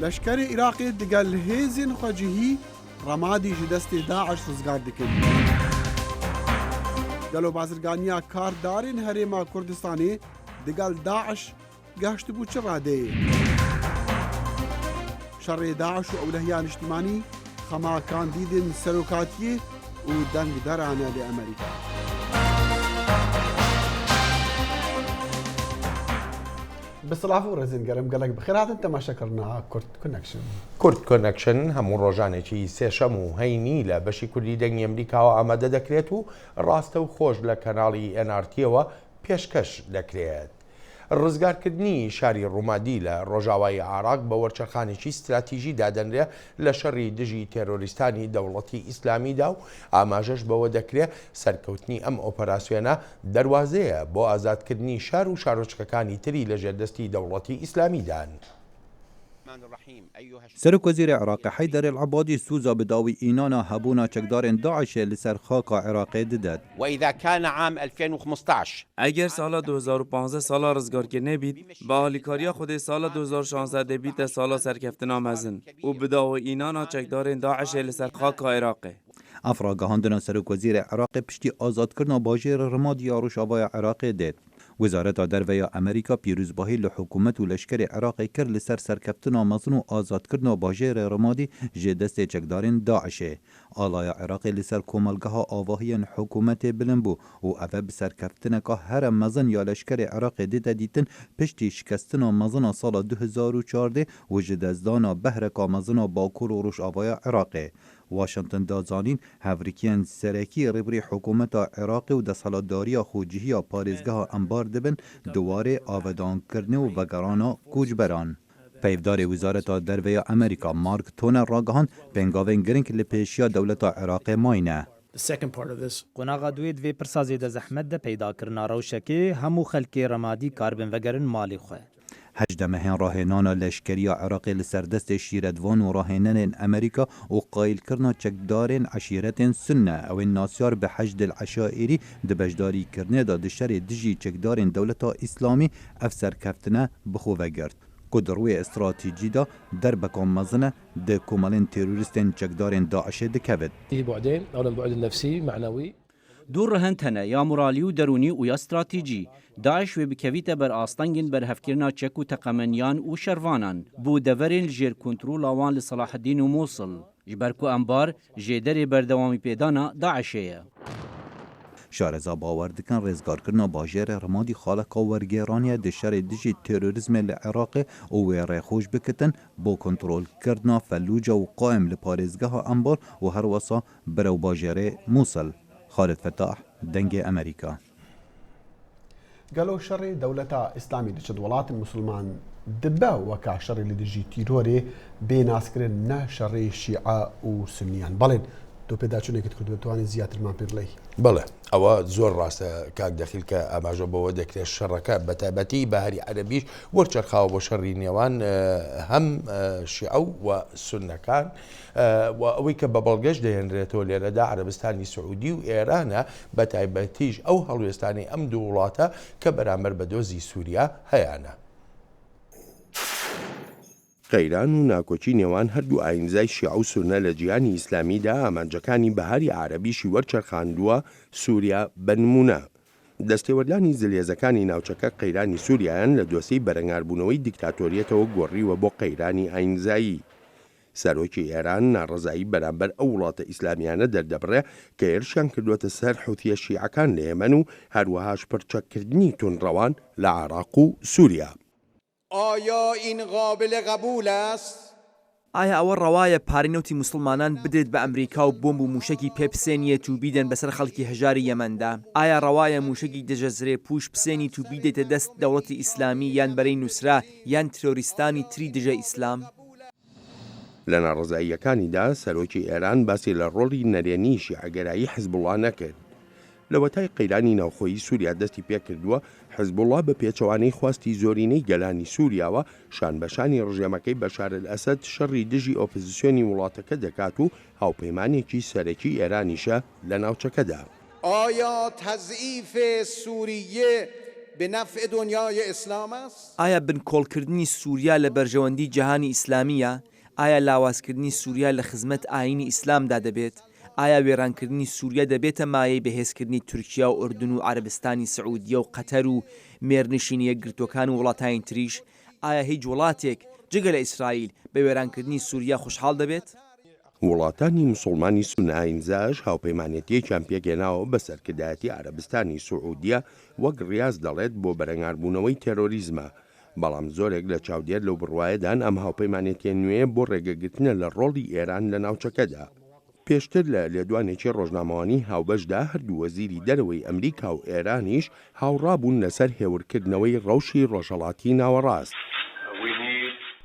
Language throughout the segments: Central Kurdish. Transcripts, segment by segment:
لەشکری عێراقی دەگەل هێزین خۆجیهی ڕەمادی ji destê Daeş rizgar dikin. Gelo bazirganiya kardarên Herêma Kurdistanê digel Daeş geştibû çi radeyê. Şerê Daeş û ewlehiya niştimanî xema kandîdên serokatiyê û dengderane li Amerîka. بسڵاف و ڕێزین گەرم گەلک بخێراتن تەماشاکردنا کورد کۆنەکشن. کورد کۆنەکشن هەموو ڕۆژانێکی سێشەم و هەینی لە بەشی کوردی دەنگی ئەمریکاوە ئامادە دەکرێت و ڕاستە و خۆش لە کەناڵی NRTەوە پێشکەش دەکرێت. ڕزگارکردنی شاری ڕوومادی لە ڕۆژاوای عێراق بە وەرچەرخانێکی استراتیژی دادەنرێ لە شەڕی دژی تێرۆریستانی دەوڵەتی ئیسلامیدا و ئاماژەش بەوە دەکرێت سەرکەوتنی ئەم ئۆپەراسیۆنە دەواازەیە بۆ ئازادکردنی شار و شارۆچکەکانی تری لە ژێردەستی دەوڵەتی ئیسلامیدان. سەرۆکوەزیرە عێراقی حەیدەر العەبادی سوزا بە داوی ئینانا هەبوونا چەکدارên داعشê li ser xaka Iraqê dided. ئەگەر ساڵا 2015 ساڵا ڕزگارکردنê bît bi alîkariya Xwedê sala 2016 de bîte sala serkeftina mezin û bi dawa înana çekdarên Daişê li ser xaka Iraqê. Ev ragihandina Serokvezîrê Iraqê piştî azadkirina bajêra Rimadiya Rojavaya Iraqê dêt. Wizareta Derveya Amerîka pîrozbahî li hikûmet û leşkerê Iraqê kir li ser serkeftina mezin û azadkirina bajêrê Rimadî ji destê çekdarên Daişê. Alaya Iraqê li ser komelgeha avahiyên hikûmetê bilind bû û ev bi serkeftineka here mezin ya leşkerê Iraqê dîte dîtin piştî şikestina mezina sala 2014 û ji dezdana behreka mezina Bakur û Rojavaya Iraqê. Washington da zanîn hevrîkiyên serekî rêbirî hikûmeta Iraqê û desthilatdariya xwecihîya parêzgeha embar dibin diwarê avedankirinê û vegerana kûçberan. Peyvdarê Wizareta Derveya Amerîka Mark Toner ragihand pêngavên giring li pêşiya dewleta Iraqê mayne. Qonaxa duê divê pirsazê de zehmet de peydakirina rewşekê hemû xelkê Rimadî karbin vegerin malê xwe. Hecdemehên rahênana leşkeriya Iraqê li ser destê şîretvan û rahênanên Amerîka û qayîlkirina çekdarên eşîretên Sunne ewên nasyar bi Heşdil Eşaîrî di beşdarîkirinê de di şerê dijî çekdarên dewleta İslamî ev serkeftine bi xwe vegirt. Ku di rûyê stratîjî de derbeka mezin e di komelên terorîstên çekdarên Daişê dikevin. دو رهن تنه یا مورالی و درونی و یا استراتیجی داعش و بکویت بر آستانگین بر هفکرنا چک و تقمنیان و شروانان بو دورین جیر کنترول آوان لصلاح الدین و موصل جبرکو انبار جیدر بردوامی پیدانا داعشیه. شارەزا باwer dikin rêzgarkirina bajêrê Rimadî xaleka wergêraniya di şerê dijî terorîzmê li Iraqê û wê rêxweş bikitin bo kontrolkirina Felûca û Qaim li parêzgeha Embar û her wesa birew bajêrê Mosul. Xalid Fettah, dengê Amerîka. Gelo şerê dewleta İslamî li çi welatên Musulman dibe weka şerê li dijî tîrorê bê naskirin ne şerê Şî'a û Sunniyan. Belê دو پێداچوونێکت کردووە توانێت زیاترمان پێ بڵێ. بەڵێ ئەوە زۆر ڕاستە کاک دەخیل کە ئاماژە بەوە دەکرێت شەڕەکە بە تایبەتی بەهاری عەرەبیش وەرچەرخاوە بۆ شەڕی نێوان هەم شیعە و سوننەکان و ئەوەی کە بە بەڵگەشت دەهێنرێتەوە لێرەدا عەرەبستانی سعودی و ئێرانە بە تایبەتیش ئەو هەڵوێستانی ئەم دوو وڵاتە کە بەرامبەر بە دۆزی سووریا هەیەە. قەیران و ناکۆچی نێوان هەردوو ئاینزای شیعە و سوننە لە جیهانی ئیسلامیدا ئامانجەکانی بەهاری عەرەبیشی وەرچەرخاندووە سووریا بەنمونە. دەستێوەردانی زلێزەکانی ناوچەکە قەیرانی سووریایان لە دۆسەی بەرەنگاربوونەوەی دیکتاتۆریەتەوە گۆڕیوە بۆ قەیرانی ئاینزایی. سەرۆکی ئێران ناڕەزایی بەرامبەر ئەو وڵاتە ئیسلامیانە دەردەبڕێ کە هێرشیان کردووەتە سەر حوتیە شیعەکان لە یەمەن و هەروەهاش پرچەکردنی تونڕەوان لە عێراق و سووریا. آیا این قابل قبول است؟ ئایا ئەوە ڕەوایە پارێنەوتی موسڵمانان بدرێت بە ئەمریکا و بۆمب و موشکی پێپسێنیێت و بیدەن بەسەر خەڵکی هەژاری یەمەندا؟ ئایا ڕەوایە موشکی دەژەزرێ پوش پسێنیت و بیدێتە دەست دەوڵەتی ئیسلامی یان بەرەی نووسرا یان ترۆریستانی تری دژە ئیسلام؟ لە ناڕزاییەکانیدا سەرۆکی ئێران باسی لە ڕۆڵی نەرێنی شیعەگەرایی حیزبوڵڵا نەکرد. لە وەتای قەیرانی ناوخۆیی سووریا دەستی پێکردووە حیزبوڵڵا بە پێچەوانەی خواستی زۆرینەی گەلانی سووریاوە شانبەشانی ڕژێمەکەی بەشار ئەسەد شەڕی دژی ئۆپۆزیسیۆنی وڵاتەکە دەکات و هاوپەیمانێکی سەرەکی ئێرانیشە لە ناوچەکەدا. آیا تضعیف سوریه به نفع دنیای اسلام است؟ ئایا بنکۆڵکردنی سووریا لە بەرژەوەندی جیهانی ئیسلامیە؟ ئایا لاوازکردنی سووریا لە خزمەت ئاینی ئیسلامدا دەبێت؟ ئایا وێرانکردنی سووریا دەبێتە مایەی بەهێزکردنی تورکیا و ئوردن و عەربستانی سعودیە و قەتەر و مێرنشینی یەکگرتوەکان و وڵاتانی تریش؟ ئایا هیچ وڵاتێک جگە لە ئیسرائیل بە وێرانکردنی سووریا خوشحاڵ دەبێت؟ وڵاتانی مسلمانی سون ئاینزاش هاوپەیمانێتیەکیان پێگەناوە بە سەرکردایەتی عەرەبستانی سعودیە وەک ڕیاز دەڵێت بۆ بەرەنگاربوونەوەی تێرۆریزمە، بەڵام زۆرێک لە چاودێر لەو بڕواایەدان ئەم هاوپەیمانێتیە نوێ بۆ ڕێگەگرتنە لە ڕۆڵی ئێران لە ناوچەکەدا. پێشتر لە لێدوانێکی ڕۆژنامەوانی هاوبەشدا هەردوو وەزیری دەرەوەی ئەمریکا و ئێرانیش هاوڕابوون لەسەر هێورکردنەوەی ڕەوشی ڕۆژهەڵاتی ناوەڕاست.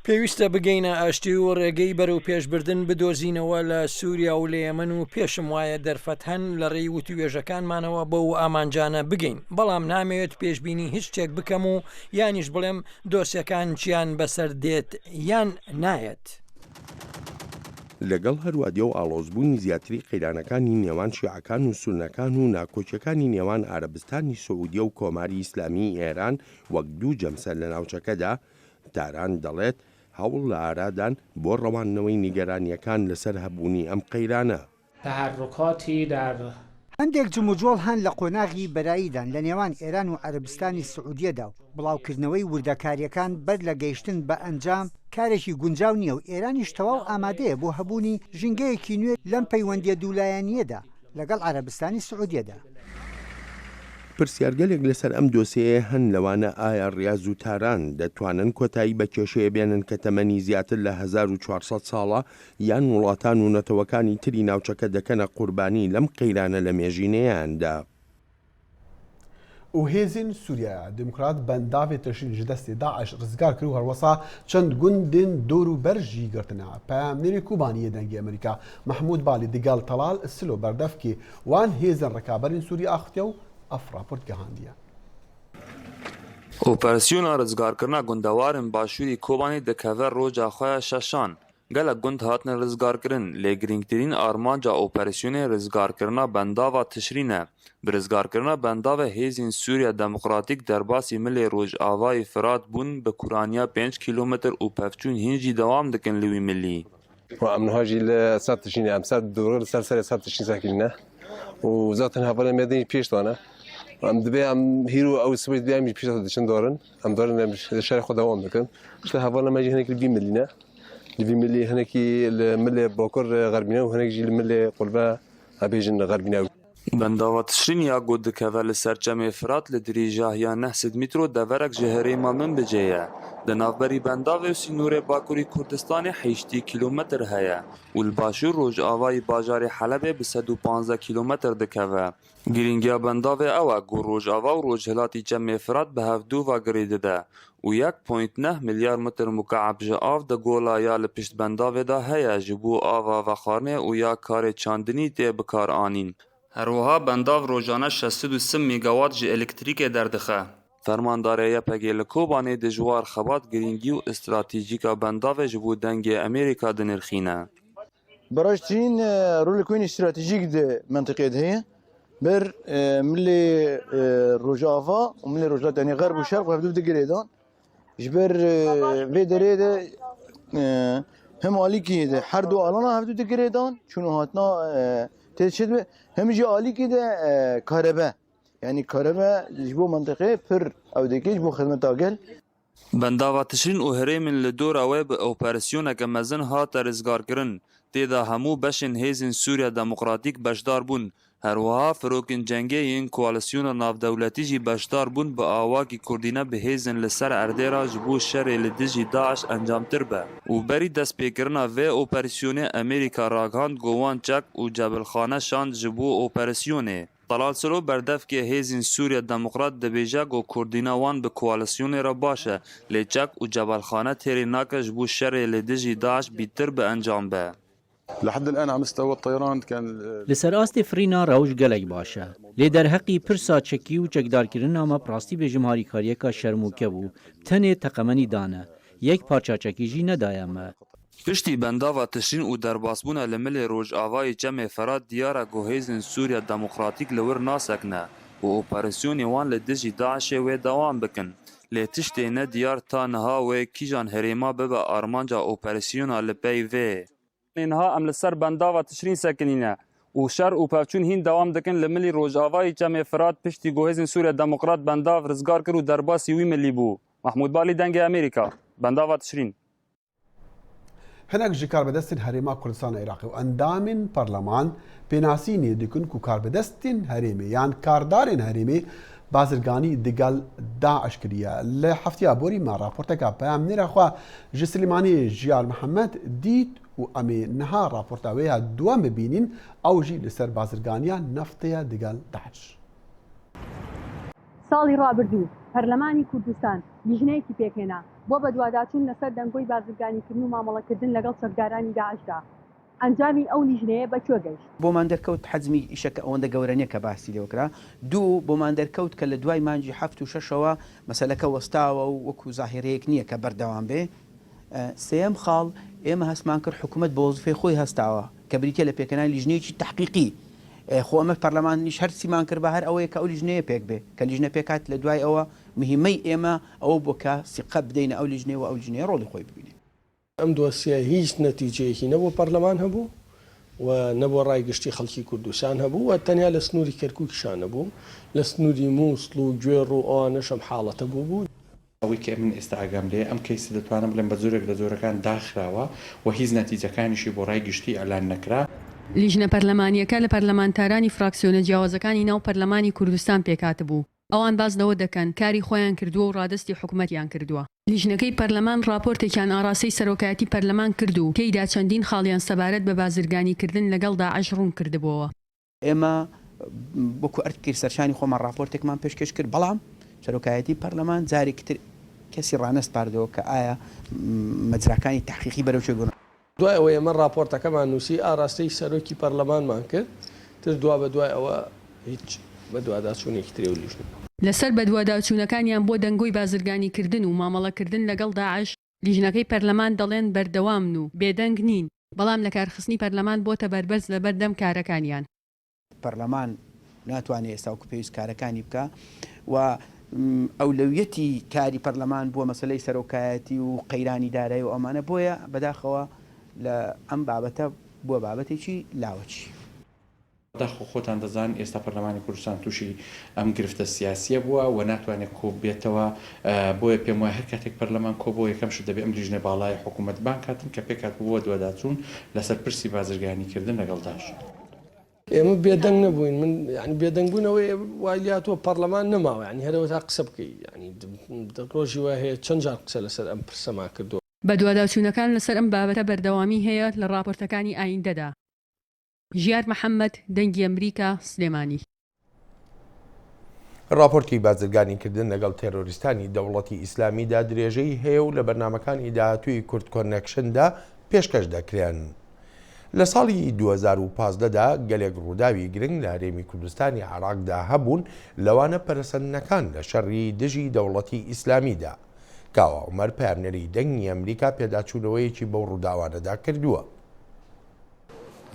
پێویستە بگەینە ئاشتی و ڕێگەی بەرەو پێشبردن بدۆزینەوە لە سووریا و لە یەمەن و پێشم وایە دەرفەت هەن لە ڕێی وتوێژەکانمانەوە بۆ و ئامانجانە بگەین، بەڵام نامەوێت پێشبینی هیچ شتێک بکەم و یانیش بڵێم دۆسیەکان چیان بەسەر دێت یان نایەت. لەگەڵ هەروادێ و ئاڵۆزبوونی زیاتری قەیرانەکانی نێوان شیعەکان و سونەکان و ناکۆچەکانی نێوان عەرەبستانی سعودیە و کۆماری ئیسلامی ئێران وەک دوو جەمسەر لە ناوچەکەدا، تاران دەڵێت هەوڵ لە ئارادان بۆ ڕەوانەوەی نیگەرانیەکان لەسەر هەبوونی ئەم قەیرانە. هەندێک جموجۆڵ هەن لە قۆناغی بەراییدان لە نێوان ئێران و عەربستانی سعودیەدا و بڵاوکردنەوەی وردەکاریەکان بەر لە گەیشتن بە ئەنجام کارێکی گونجاو نییە و ئێرانیش تەواو ئامادەیە بۆ هەبوونی ژینگەیەکی نوێ لەم پەیوەندیە دوولایەنیەدا لەگەڵ عەربستانی سعودیەدا. پرسیارگەلێک لەسەر ئەم دۆسەیە هەن لەوانە ئایا ڕیاز و تاران دەتوانن کۆتایی بە کێشەیە بێنن کە تەمەنی زیاتر لە 1400 ساڵە یان وڵاتان و نەتەوەکانی تری ناوچەکە دەکەنە قوربانی لەم قەیرانە لە مێژینەیاندا. و هێزین سووریا دموکرات بەنداوێ تەشین ji destê Daeş rizgar kir û helwesa çend gundên dor û ber jî girtine. Peyamnêrê Kobaniyê dengê Amerîka Mehmûd Balî digal Telal Silo berdevkê wan hêzên rekaberên Sûriya axtiye û ev raport gihandiye. Operasyona rizgarkirina gundewarên Başûrî Kobanî dikeve roja xwe ya şeşan. Gelek gund hatine rizgarkirin, lê girîngtirîn armanca operasyonê rizgarkirina bendava Tişrîn e. Bi rizgarkirina bendavê hêzên Sûriya Demokratîk derbasî milê Rojavayê Firat bûn bi kuraniya 5 kîlometr û pevçûn hîn jî dewam dikin li wî millî. Emniha jî li ser Tişrînê em ser dûr li ser serê ser Tişrîn sekirîne û zaten hevalên medînî pêş dane. Em dibe em hîro ew sibê dibe em jî pêş diçin darin. Em darin em li şerê xwe dewam dikin. İşte hevala me jî hinek li vî millî ne. Li vî millî hinekî li milê Bakur Gerbîne û hinek jî li milê Qulbe hebêjin Gerbîne. Bendava Tişrîn ya got dikeve li ser çemê Firat li dirîjahiya 900 mîtro deverek ji herêma min bicê ye. Di navberî bendavê Sînorê Bakurî Kurdistanê 80 kîlometr heye û li başûr Rojavayê bajarê Helebê bi 115 kîlometr dikeve. Girîngiya bendavê ew e ku Rojava û rojhilatî çemê Firat bi hevdûva girê dide û 1.9 milyar metr mukeb ji av di gola ya li pişt bendavê de heye ji bo ava vexwarinê û ya karê çandinî tê bikar anîn. Herwiha bendav rojane 63 megawatt ji elektrîkê derdixe. Fermandarê YPG li Kobanê dijwar xebat girîngî û stratejîka bendavê ji bo dengê Amerîka dinirxîne. Barajtîn rolê ku stratejîk di mentiqê de heye ber milê Rojava û milê Rojhilat yanî Gerb û Şerq hevdû digirê dan ji ber vê derê de hem alîkî de her du alana hevdû digirê dan çûnû hatina têşid hem jî alîkî de karebe yani karebe ji bo mentiqê pir ew dikê ji bo xizmeta gel. Bendava Tişrîn û herêmên li dora wê bi operasyoneke mezin hate rizgarkirin. Têda hemû beşên hêzên Sûriya Demokratîk beşdar bûn. Herwiha firokên cengê yên koalisyona navdewletî jî beşdar bûn bi awakî Kurdîne bi hêzên li ser erdêra ji bo şerê li dijî Daeş encamtir be. û berî destpêkirina vê operasyonê Amerîka ragihand gowan çek û Cebilxane şand ji bo operasyonê. Telal Silo berdevkê hêzên Sûriya Demokrat dibêje ku Kurdîna wan bi koalisyonê re baş e, lê çek û Cebilxane têrê nake ji bo şerê li dijî Daeş bîtir bi encam be. لحد الآن على مستوى الطيران كان لسر ئاستê firîna rewş gelek baş e. Lê derheqî pirsa çekî û çekdarkirina me rastî bêjim harîkariyeka şermûkev û tenê teqemenî dane. Yek parça çekî jî nedaye me. Piştî bendava Tişrîn û derbasbûna li milê Rojavayê çemê Firat diyar e ku hêzên Sûriya Demokratîk li wir nasekine. و operasyon wan li dijî Daişê wê dewam bikin. Lê tiştê ne diyar ta niha wê kîjan herêma bibe armanca operasyona li pey vê. Niha em li ser bendava Tişrîn sekinîne û şer û pevçûn hîn dewam dikin li milî Rojavayê Çemê Firat piştî Guhêzên Sûriya Demokrat bendav rizgar kir û derbasî wî millî bû. Mahmud Balî dengê Amerîka, bendava Tişrîn. هەنێک ji karbedestên Herêma Kurdistana Iraqê û endamên Parleman pênasînê dikin ku karbedestên herêmê yan kardarên herêmê bazirganî digel Daeş kiriye. Li heftiya borî me raporteka peyamnêra xwe ji Silêmaniyê Jiyar Mihemed dît û em ê niha raporta wê ya duwem bibînin ew jî li ser bazirganiya neftê digel Daeş. ساڵی ڕابردوو پەرلەمانی کوردستان لیژنەیەکی پێکهێنا بۆ بەدواداچوون لەسەر دەنگۆی بازرگانیکردن و مامەڵەکردن لەگەڵ چەکدارانی داعشدا. ئەنجامی ئەو لیژنەیە بەکوێ گەیشت؟ بۆمان دەرکەوت حەزمی ئیشەکە ئەوەندە گەورەنیە کە باسی لێوکرا. دوو بۆمان دەرکەوت کە لە دوای مانجی 7 و 6ەوە مەسەلەکە وەستاوە و وەکو زاهیرەیەک نییە کە بەردەوام بێ. سێم خاڵ ئێمە هەستمان کرد حکوومەت بۆ وەزیفەی خۆی هەستاوە کە بریتە لە پێکەنانی لیژنەیەکی تحقیقی. خۆ ئەمە پەرلەمانیش هەرچیمان کرد بە هەر ئەوەیە کە ئەو لیژنەیە پێک بێ کە لیژنە پێکات لە دوای ئەوە مهمەی ئێمە ئەوە بۆ کە سیقە بدەینە ئەو لیژنەوە ئەو لیژنەیە ڕۆڵی خۆی ببینێ. ئەم دۆسیە هیچ نەتیجەیەکی نەبوو پەرلەمان هەبوو و نەبوو ڕایگەشتی خەڵکی کوردستان هەبوو و تەنیا لە سنووری کەرکووکیشان نەبوو لە سنووری مووسڵ و گوێڕ و ئەوانەشەم حاڵەتە بوو. ئەوەی کە من ئێستا ئاگام لێ ئەم کەیسە دەتوانم بڵێم بە زۆرێک لە زۆرەکان داخراوە و هیچ نەتیجەکانیشی بۆ ڕایگەشتی ئەلان نەکرا. لیژنە پەرلەمانیەکە لە پەرلەمانتارانی فراکسیۆنە جیاوازەکانی ناو پەرلەمانی کوردستان پێکات بوو. ئەوان باز لەوە دەکەن کاری خۆیان کردووە و ڕادستی حکوومەتیان کردووە. لیژنەکەی پەرلەمان راپۆرتێکیان ئاراستەی سەرۆکایەتی پەرلەمان کرد و تێیدا چەندین خاڵیان سەبارەت بە بازرگانیکردن لەگەڵ داعش ڕوون کردبووەوە. ئێمە بۆکو ئەرکیر سەرشانی خۆمان راپۆرتێکمان پێشکەش کرد بەڵام سەرۆکایەتی پەرلەمان جارێکتر کەسی ڕانەسپاردەوە کە ئایا مەجراکانی تحقیقی بەرەوچێ گۆڕن. دوای ئەوە ئێمە راپۆرتەکەمان نووسی ئاراستەی سەرۆکی پەرلەمانمان کرد تر دوا بە دوای ئەوە هیچ بەدواداچوونێکی ترێ و لیژن. لەسەر بەدواداچوونەکانیان بۆ دەنگۆی بازرگانیکردن و مامەڵەکردن لەگەڵ داعش لیژنەکەی پەرلەمان دەڵێن بەردەوامن و بێدەنگ نین بەڵام لە کارخستنی پەرلەمان بۆتە بەربەرز لە بەردەم کارەکانیان. پەرلەمان ناتوانێت ئێستا وەکو پێویست کارەکانی بکە و ئەولەویەتی کاری پەرلەمان بووە مەسلەی سەرۆکایەتی و قەیرانی دارایی و ئەمانە بۆیە بەداخەوە لە ئەم بابەتە بووە بابەتێکی لاوەچی. داخۆ خۆتان دەزان ئێستا پەرلەمانی کوردستان تووشی ئەم گرفتە سیاسیە بووە و ناتوانێت کۆ بێتەوە بۆیە پێم وایە هەر کاتێک پەرلەمان کۆ بۆ یەکەم شت دەبێت ئەم لیژنە باڵای حکوومەت بان کاتن کە پێکات بووە دوواداچوون لەسەر پرسی بازرگانیکردن لەگەڵ داعش. ئێمە بێدەنگ نەبووین من ینی بێدەنگبوونەوەی وایلیاتوە پەرلەمان نەماوە ینی هەرەوە تا قسە بکەی ینی ڕۆژی وای هەیە چەند جار قسە لەسەر ئەم پرسەما کردووە. بەدواداچوونەکان لەسەر ئەم بابەتە بەردەوامی هەیە لە راپۆرتەکانی ئایندەدا. ژیار محەممەد دەنگی ئەمریکا سلێمانی. راپۆرتی بازرگانیکردن لەگەڵ تێرۆریستانی دەوڵەتی ئیسلامیدا درێژەی هەیە و لە بەرنمەکانی داهاتووی کورد کۆنێکشندا پێشکەش دەکرێن. لە ساڵی 2015دا گەلێک ڕووداوی گرنگ لە هەرێمی کوردستانی عێراقدا هەبوون لەوانە پەرسەندنەکان لە شەڕی دژی دەوڵەتی ئیسلامیدا. کاوە عومەر پەیامنەری دەنگی ئەمریکا پێداچوونەوەیەکی بەو ڕووداوانەدا کردووە.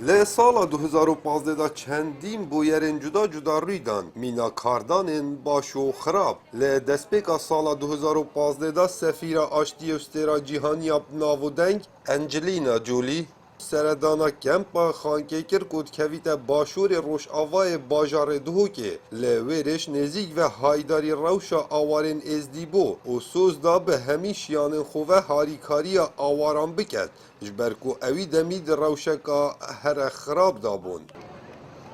لە ساڵا 2015دا چەندین بۆیەرên جودا ڕوویدان مینە کاردانên باش و خراپ لە دەستپێکا ساڵا 2015دا سەفیرە ئاشتی و ستێرا جیهانیا ناودەنگ ئەنجلینا جولی سەردانا کەمپا خانکێکر کۆتکەویتە باشووری ڕۆژئاوایê bajarê Duhokê li wêrêş nêzik ve haydarî rewşa awarên êzdî bû û soz da bi hemî şiyanên xwe ve harîkariya awaran biket ji ber ku ewî demî di rewşeka here xirab dabûn.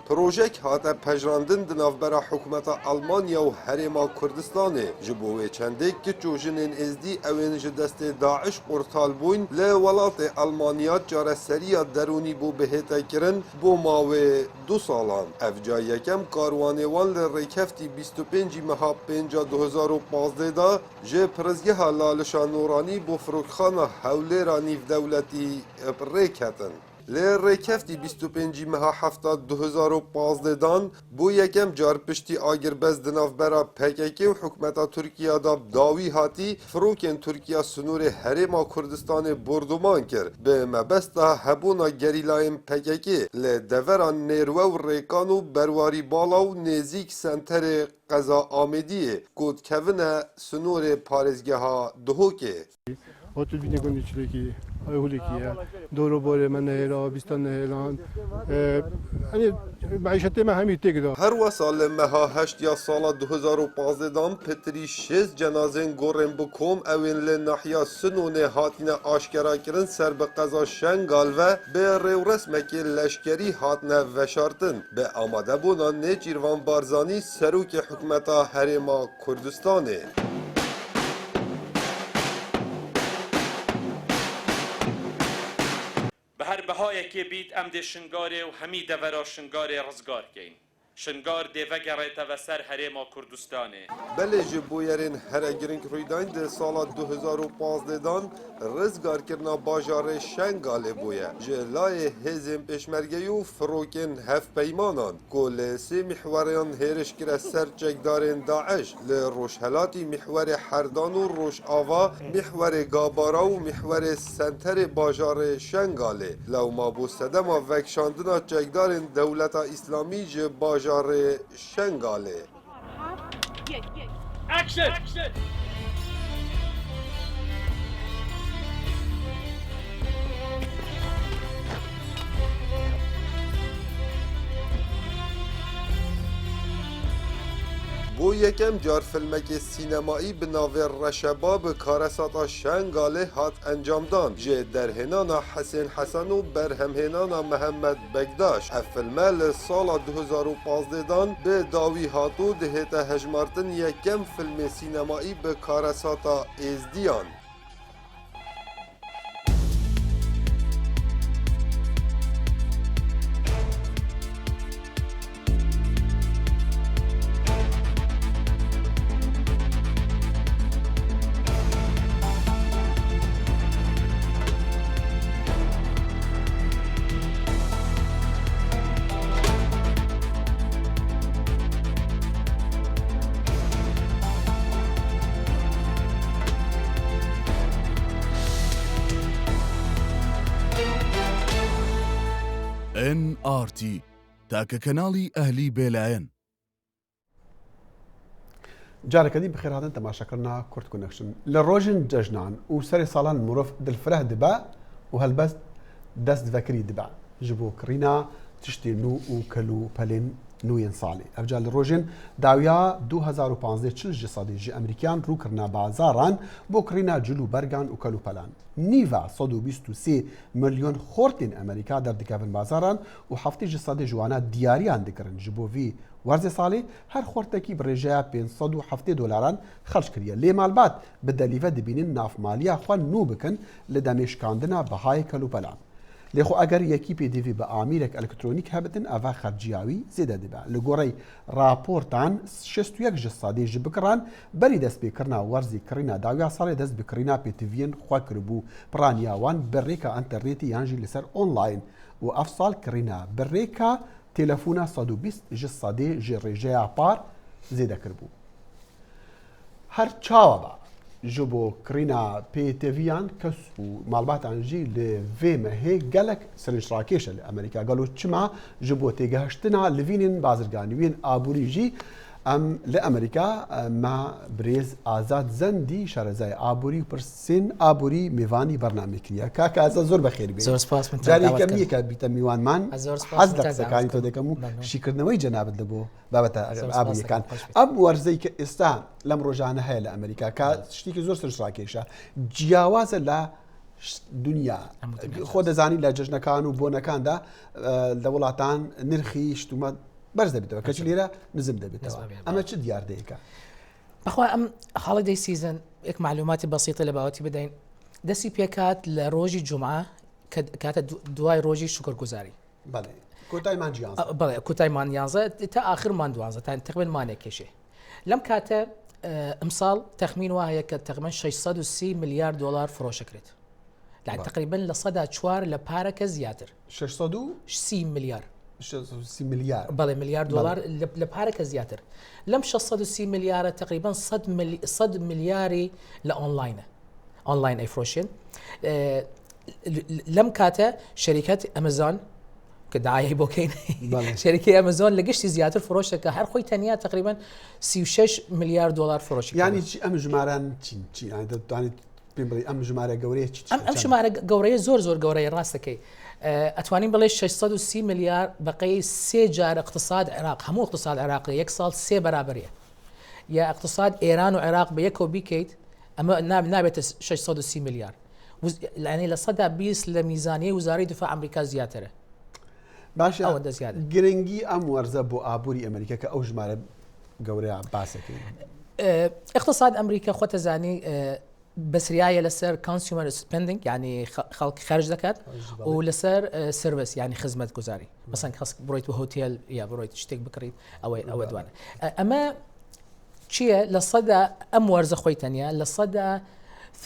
Projek hate pejrandin di navbera hikûmeta Almanya û Herêma Kurdistanê ji bo wê çendêk kiç û jinên êzdî ewên ji destê Daeş qurtal bûn li welatê Almanya çareseriya derûnî bû bihêtekirin bo mavê 2 salan. Ev ca yekem karwanê wan li rêkeftî 25 meha 5 2015da ji pirizgeha Lalişa Nûranî bo firokxana Hewlêra Nîvdewletî rêketin. لی ریکفتی 25 مها هفته 2015 دان بو یکم جار پشتی آگربز دنافبرا PKK و حکومتا ترکیه دا داوی هاتی فروکن ترکیه سنور هرما کردستان بردومان کرد به مبستا هبونا گریلایم PKK لی دوران نیروه و ریکان و برواری بالا و نزیک سنتر قضا آمدیه گود کونه سنور پارزگه ها دهوکه هاتو بینه کنی چلیکی هوليكية دورو بوري من هيلا بيستان هيلان يعني معيشتي ما همي تقدر هر وسال مها هشت یا سال 2015 دان پتری 6 جنازن گورن بکوم اوین لناحیا سنونه هاتین آشکرا کرن سر به قضا شنگال و به ریو رسمکی لشکری هاتنه وشارتن به آماده بونا نجیروان بارزانی سروک حکمتا هرما کردستانه هر بهای که بید ام ده شنگاره و همی دورا شنگاره رزگار کین شنگار دیوه گریتا و سر هرما کردستانه بله جبویرین هر گرنگ رویدان ده سال 2015 دان رزگار کرنا باجار شنگاله بویه جلای هزم پشمرگی و فروکن هف پیمانان کل سی محوریان هرش کره سر چکدارین داعش لروشهلاتی محور حردان و روش آوا محور گابارا و محور سنتر باجار شنگاله لو ما بو سدما وکشاندنا چکدارین دولت اسلامی جه باجار شنگاله اکشن بو یکم جار فیلمک سینمایی به ناو رشباب کارساتا شنگاله هات انجام دان جه در هنانا حسین حسن و برهم هنانا محمد بگداش افلمه سال 2015 دان به داوی هاتو دهتا هجمارتن یکم فیلم سینمایی به کارساتا ازدیان NRT تاکە کەناڵی ئەهلی بێلایەن جارێکەدی بخێرهاتن تەماشاکردنا کورد کونەکشن لە ڕۆژن جەژنان و سەری ساڵان مرۆڤ دڵفرە دبا و هەلبەست دەست ڤەکری دبا ji bo kirîna tiştê nû û kel û pelên nûyên salê evca li rojên dawiya 2015 çil ji sadê ji Emerîkan rûkirina bazaran bo kirîna cil û bergan û kel û pelan nîva 123 milyon xortên Emerîka derdikevin bazaran û heftê ji sadê ji wana diyariyan dikirin ji bo vî werzê salê her xortekî bi rêjeya $570 xerç kiriye lê malbat bi delîve dibînin navmaliya xwe nû bikin li demêşkandina bihayê kel û pelan لێخۆ ئەگەر یەکی پێدیڤی بە ئامîrek ئەلکترۆنیک هەبتن ئەڤ خەرجیاوی زێدە دەبە لە گۆڕەی راپۆرتان 61 ji sadê ji bikiran berî destpêkirina werzî kirîna dawiya salê dest bi kirîna pêtiviyên xwe kiribû piraniya wan bi rêka înternêtî yan jî li ser online û ev sal kirîna bi rêka têlefûna 120 ji sadê ji rêjeya par zêde kiribû her çawa ba ji bo kirîna pêteviyan kes û malbatan jî li vê mehê gelek silinçrakêş e li Emerîka gelo çima ji bo têgehiştina livînên bazirganî aborî jî em li Emerîka me birêz Azad Zendî şarezayê aborî û pirsên aborî mêvanî bernamê kiriye kaka ez zor bexêr bê carê kemiyeke bîte mîwanman hez li qsekanî to dekem û şîkirneweyî cenabet li bo babeta aborîyekan em werzeyî ki êsta lem rojane heye li Emerîka ka tiştekî zor silinçrakêş e ciyawaze la دنیا خۆ دەزانی لە جەژنەکان و بۆنەکان دا لە وڵاتان نرخی شتومە بەرز دەبێتەوە کەچ لێرە نزم دەبێتەوە ئەمە چ دیاردەیەکە بەخوا ئەم هەڵەدەی سیزن یەک معلوماتی بەسیتە لە باوەتی بدەین دەستی پێکات لە ڕۆژی جومعە کاتە دوای ڕۆژی شکرگوزاری بەڵێ کوتایمان 11 تا ئاخرمان 12 تا تقریبا مانێک کێشێ لەم کاتە ئەمساڵ تەخمین وایە کە تقریبا $630 ملیارد فرۆشەکرێت يعني تقريبا لصدى شوار لباركة زياتر 630 مليار 630 مليار بله مليار دولار لباركة زياتر لم 630 مليار تقريبا صد ملياري لأونلاين أونلاين أي فروشين لم كاتا شركات أمازون كدعاية بوكين شركة أمازون لقشتي زيادة فروشة كهر خوي تانية تقريبا 36 مليار دولار فروشة يعني أم جماران يعني بيمبري أم جمارة قورية أم جمارة قورية زور قورية راسك أتوانين بلاش 630 مليار بقي سجار اقتصاد العراق همو اقتصاد عراقي يكسال سي برابرية يا اقتصاد إيران وعراق بيكو بيكيت أما نابت 630 مليار يعني لصدى بيس لميزانية وزارة دفاع أمريكا زيادة باشا أو زيادة جرينجي أم ورزة بو أبوري أمريكا كأو جمارة قورية باسك اقتصاد أمريكا خوات زاني بس رياية لسر كونسيومر سبيندينج يعني خلق خارج زكاة ولسر سيرفيس يعني خدمة جزاري مثلا خاص برويت بهوتيل يا برويت تشتيك بكريت أو أدوان أما شيء لصدى أم ورزة خوي تانية لصدى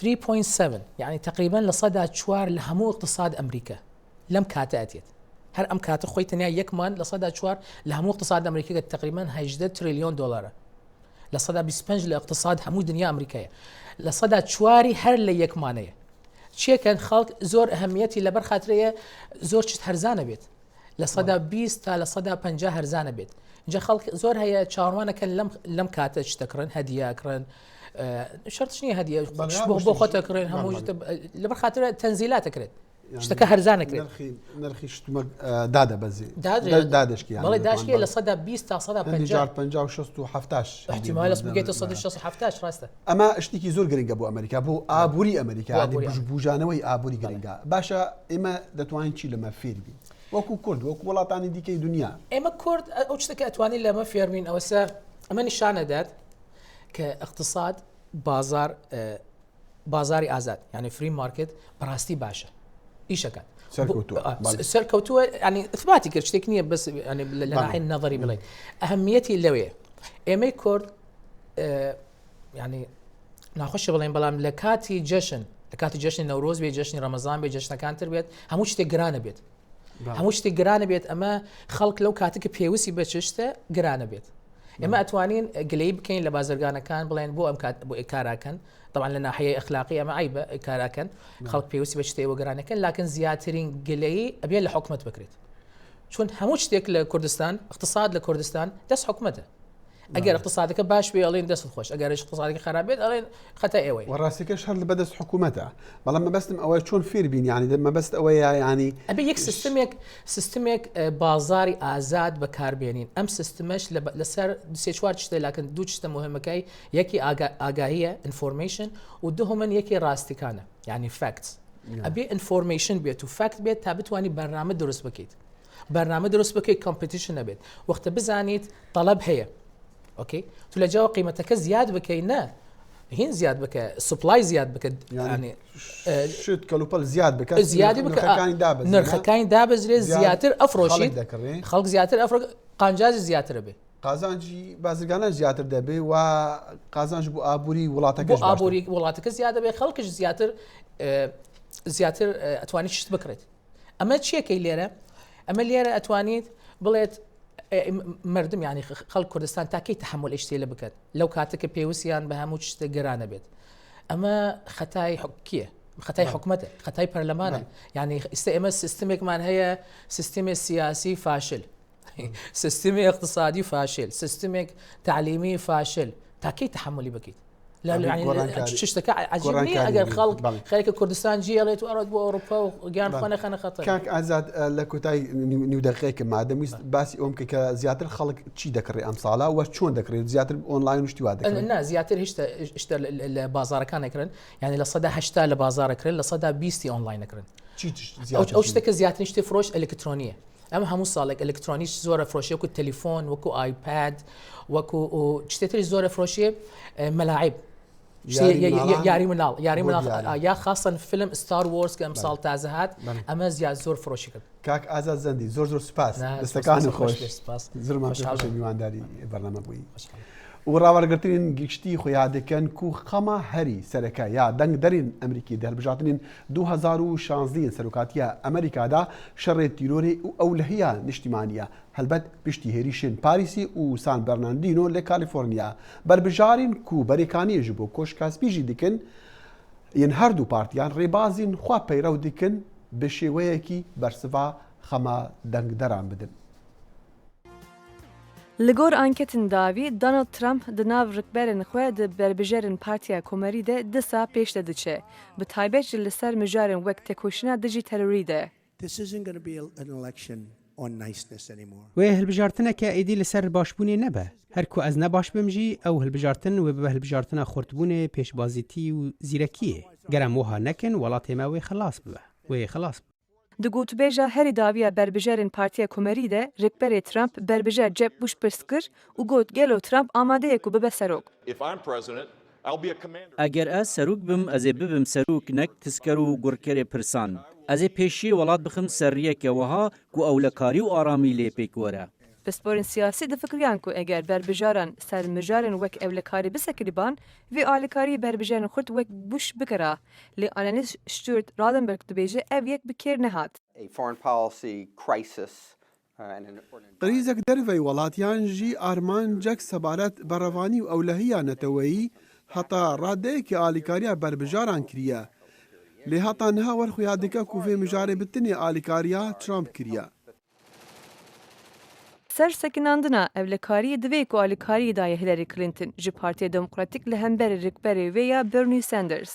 3.7 يعني تقريبا لصدى شوار لهمو اقتصاد أمريكا لم كاتأتيت هر أم كاتو خوي تانية يكمن لصدى شوار لهمو اقتصاد أمريكا تقريبا هيجدد تريليون دولار لصدى بيسبنج لاقتصاد همو دنيا أمريكية لصدى شواري هر اللي يكمانية شيء كان خلق زور أهميتي لبر خاطرية زور شت هرزانة بيت لصدى 20 تا لصدى 50 هرزانة بيت جا خلق زور هي شاروانا كان لم كاتش تكرن هدية كرن شرط شنو هدية بو خاطر كرن همو لبر خاطرية تنزيلات كرن اشتكى هرزانة كرن نرخي شتمك دادا بزي دادشكي يعني والله داشكي لصدى 20 تا صدى 50 50 و 6 و 17 احتمال اسبقيت صدى 6 17 راسته اما اشتكي زور جرينجا بو امريكا بو ابوري امريكا يعني بوجانوي ابوري جرينجا باشا اما دتوان شي لما فيربي وكو كرد وكو ولاطاني ديكي دنيا اما كرد او اشتكى اتواني لما فيرمين او سا اما نشانه دات كاقتصاد بازاري ازاد يعني فري ماركت براستي باشا ايش كان سركوتو يعني اثباتي كرشتكنيه بس يعني لناحيه النظري بلاي اهميتي اللويه ايمي كورد يعني ناخش بلاين بلام لكاتي جشن نوروز بي جشن رمضان بي جشن كانتر بيت هموش تقرانه بيت هموش تقرانه بيت اما خلق لو كاتك بيوسي بتشته قرانه بيت اما اتوانين قليب كاين لبازرقانه كان بلاين بو اكارا كان طبعا لناحيه اخلاقيه ما عيبه اكارا كان خلق بيوسي بتشته وقرانه كان لكن زياترين قلي ابي لحكمه بكريت شون هموش تيك لكردستان اقتصاد لكردستان دس حكمته اگر اقتصادك باش بي الين دس خوش اگر اقتصادك خراب بيت الين خطا ايوي وراسك شهر اللي بدس حكومته والله ما بس اوي شلون فيربين يعني ما بس اوي يعني ابي يك سيستميك بازاري ازاد بكاربينين ام سيستمش لسر سيشوار تشتي لكن دوتشته مهمه كاي يكي اغاهيه انفورميشن ودهم يكي راستيكانه يعني فاكتس ابي انفورميشن بيت وفاكت بيت تابتواني برنامج درس بكيت برنامج درس بكيت كومبيتيشن بيت وقت بزانيت طلب هي اوكي تلاقوا قيمتك زياده بكينا هين زياد بك السبلاي زياد بك يعني شوت كالوبال زياد بك زياده بك نرخ كاين دابز زياتر افروشي خلق زياتر افرق قانجاز زياتر به قازانجي بازرگانه زیاتر دبی و قازانج بو آبوری ولاتک بو آبوری ولاتک زیاده به خلقش زیاتر اتوانی شت بکرت اما چیه کی لیره اما لیره اتوانیت بليت مردم يعني خلق كردستان تاكي تحمل اشتي بكت لو كاتك بيوسيان بهمو شت قرانه بيت اما خطاي حكيه خطاي حكمته خطاي برلمانه يعني استئمس سيستمك مان هي سيستم سياسي فاشل سيستمي اقتصادي فاشل سيستمك تعليمي فاشل تاكي تحملي بكيت لا يعني شتك عجبني اگر خلق كردستان جيلت وارد باوروبا وقيان خنا خطر كانك ازاد لكوتاي نيو دقيقه مع دم باسي امك كزياتر خلق تشي دكري امصاله وشون دكري زياتر اونلاين وشتي وادك لا زياتر هشت البازار كان يكرن يعني لصدى هشتا البازار كرن لصدى بيستي اونلاين كرن او شتك زياتر نشتي فروش الكترونيه اما همو صالك الكترونيش زوره فروشيه وكو تليفون وكو ايباد وكو تشتري زوره فروشيه ملاعب ياري منال يا خاصه فيلم ستار وورز كمثال تازهات اما زياد زور فروشي كاك ازاد زندي زور سباس دستكان خوش زور ما خوش میوانداری برنامه بوی و ڕاوەرگرتنین گشتی خۆیان دەکەن و خەمە هەری سەرەکە یا دەنگ دەرین ئەمریکی دەهەڵبژاتنین 2016 سەرۆکاتیە ئەمریکادا شەڕێ تیرۆری و ئەولەهەیە نیشتیمانیە هەلبەت پشتی هێریشن پاریسی و سان بەرناندینۆ لە کالیفۆرنیا بربژارین و بەریکانیەژ بۆ کۆشکاسپیژی دکن یەن هەردوو پارتیان ڕێبازین خوا پەیڕەو دکن بە شێوەیەکی بەرسڤا خەمە دەنگدەران بدن. Li gor anketên dawî Donald Trump di nav rikberên xwe di berbijêrên Partiya Komerî de disa pêş de diçe. Bi taybet jî li ser mijarên wek têkoşîna dijî terorî de. Wê hilbijartineke êdî li ser başbûnê nebe. Her ku ez ne baş bim jî ew hilbijartin wê bi hilbijartina xurtbûnê pêşbazîtî û zîrekiyê. Gerem wiha nekin welatê me wê xilas bibe. Wê xilas bibe. Di gotûbêja herî dawiya berbijêrên Partiya Komerî de rikberê Trump berbijer Jeb Bush pirs kir û got gelo Trump amade ye ku bibe serok. Eger ez serok bim ez ê bibim serok nek tisker û gurkerê pirsan. Ez ê pêşî welat bixim serriyeke wiha ku ewlekarî û aramî lê pêk were. Pisporên siyasî difikiriyan ku eger berbijaran ser mijarên wek ewlekarî bisekiriban, vê alîkarî berbijêrên xurt wek Bush bikira. Lê Annelies Stuart Rodenberg dibêje ev yek bi kêr nehat. قریزێک دەرڤەی وڵاتیان ژی ئارمانجێک سەبارەت بە ڕەوانی و ئەولەهەیە نەتەوەیی هەتا ڕادەیەکی ئالیکاریە بربژاران کریە. لێ هەتا نەها وەرخویا دکە و vê mijarê bitinê alîkariya Trump kiriye. Ser sekinandina evlekariyê divê ku alîkariyê daye Hillary Clinton ji Partiya Demokratîk li hemberê rikberê wê ya Bernie Sanders.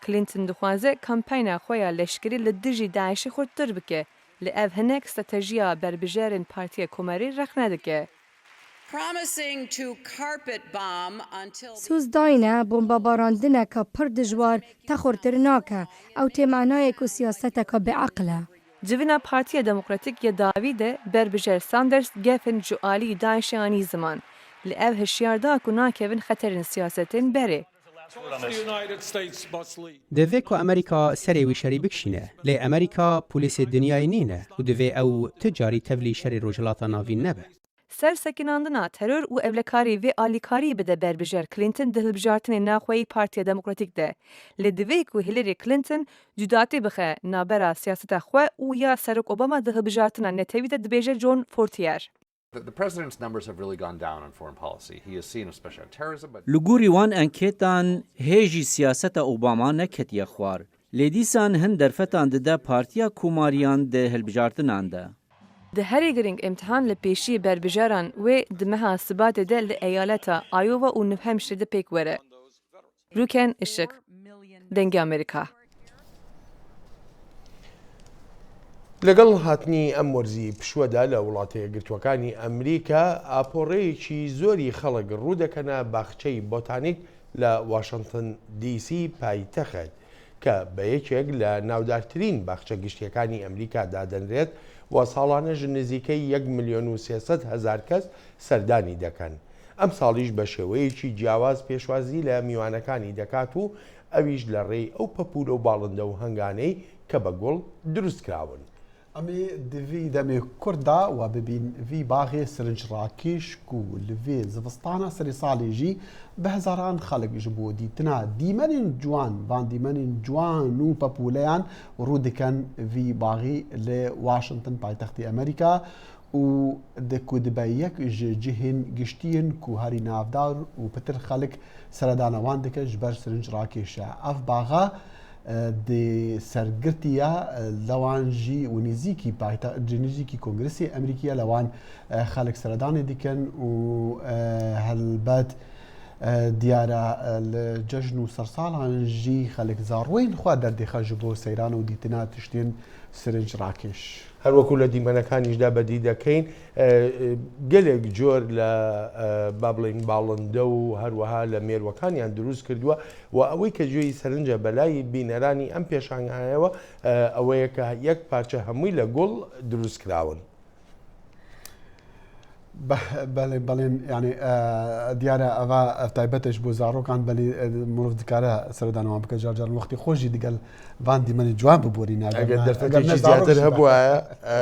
Clinton dixwaze kampeyna xwe ya leşkerî li dijî Daişê xurttir bike. Li ev hinek stratejiya berbijêrên Partiya Komerî rexne dike. Sûz dayne bombabarandineka pir dijwar te xurtir nake ew têmanayek û siyaseteka beeqil e. Civîna Partiya Demokratîk ya dawî de berbijêr Sanders gefin ji alî Daişê anî ziman. Li ev hişyar da ku nakevin xeterên siyasetên berê. Divê ku Amerîka serê wî şerî bikişîne, lê Amerîka polîsê dinyayê nîne û divê ew ti carî tevlî şerê rojhilata navîn nebe. Ser sekinandina terör û evlekarî vê alîkarî bide berbijêr Clinton di hilbijartinê naxweyî Partiya Demokratîk de. Lê divê ku Hillary Clinton cudatî bixe nabera siyaseta xwe û ya Serok Obama di hilbijartina netewî de dibêje John Fortier. Li gorî wan enketan hêjî siyaseta Obama neketiye xwar. Lê dîsan hin derfetan dide Partiya Komariyan de hilbijartinan de. Di herî giring imtihan li pêşî berbijaran wê di meha Sibatê de li eyaleta Iowa û New Hampshire de pêk were. Rûken Işık, Dengê Amerîka. لەگەڵ هاتنی ئەم وەرزی پشوەدا لە وڵاتە یەکگرتووەکانی ئەمریکا ئاپۆڕەیەکی زۆری خەڵک ڕوودەکەنە باخچەی بۆتانیک لە واشنگتن دیسی پایتەخت کە بە یەکێک لە ناودارترین باخچە گشتیەکانی ئەمریکا دادەنرێت و ساڵانەژ نزیکەی 1,300,000 کەس سەردانی دەکەن. ئەم ساڵیش بە شێوەیەکی جیاواز پێشوازی لە میوانەکانی دەکات و ئەویش لە ڕێی ئەو پەپورە و باڵندە و هەنگانەی کە بە گوڵ دروست کراون. ئەمێ divî demê Kurda we bibîn vî baxê sirinçrakîş ku li vê zivistana serê salê jî bi hezaran xelek ji bo dîtina dîmenên ciwan van dîmenên ciwan û pepûleyan rû dikin vî baxî li Washington paytextê Amerîka û di ku dibe yek ji cihên giştiyên ku herî navdar û pitir xelek seredana wan dike ji ber sirinçrakêşe. Ev baxa di sergirtiya lewan jî û nêzîkî Kongresê Emerîkiya lewan xelek seredanê dikin û helbet diyara li cejn û sersalan jî xelek zarwên xwe derdêxe ji bo seyran û dîtina tiştên sirinçrakêş. هەروەکو لە دیمەنەکانیشدا بەدی دەکەین گەلێک جۆر لە با بڵین باڵندە و هەروەها لە مێروەکانیان دروست کردووە و ئەوەی کە گوێی سەرنجە بەلای بینەرانی ئەم پێشانگایەوە ئەوەیە کە یەک پارچە هەمووی لە گوڵ دروست کراون. بەڵێن ینی دیارە ئەوە تایبەتش بۆ زارۆکان بەلی مرۆڤ دکارە سەردانەوە بکە جارجار وەختی خۆشی دگەل باندی منی جوان ببووری ئەگەر دەرفەتێکی زیاتر هەبووە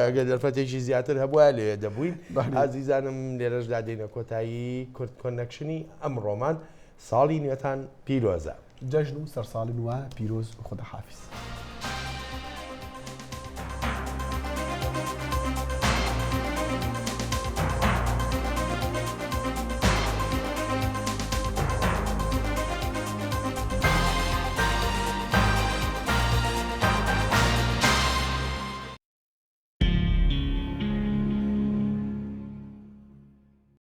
ئەگەر دەرفەتێکی زیاتر هەبووە لێ دەبووین ئازیزانم لێرەشدا دێنە کۆتایی کورد کۆنەکشنی ئەم ڕۆمان ساڵی نوێتان پیرۆزە جەژن و سەرساڵی وە پیرۆز خودە حافیز.